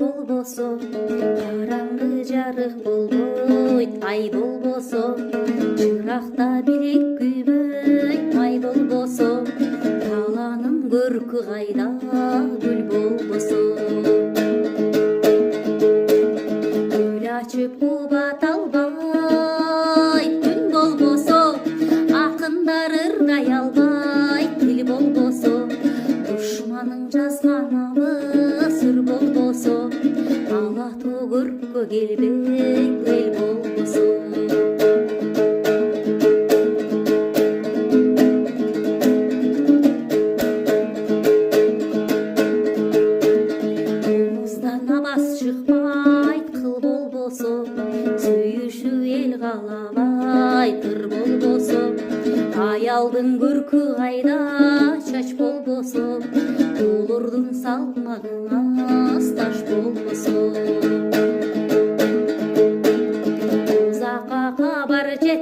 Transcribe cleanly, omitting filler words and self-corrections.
болбосо караңгы жарык болбойт, ай болбосо чыракта билек күйбөйт, ай болбосо таланын көркү кайда, гүл болбосо гүл ачып кубат албайт, күн болбосо акындар ыргай албайт, тил болбосо душманың жазганабы сыр болбосо ала тоо көрккө келбейт, эл болбосо муздан абас чыкпайт, кыл болбосо сүйүшүү эл каалабайт, ыр болбосо аялдын көркү кайда, чач болбосо тоолордун салмагына сташ болбосо узакка кабар жет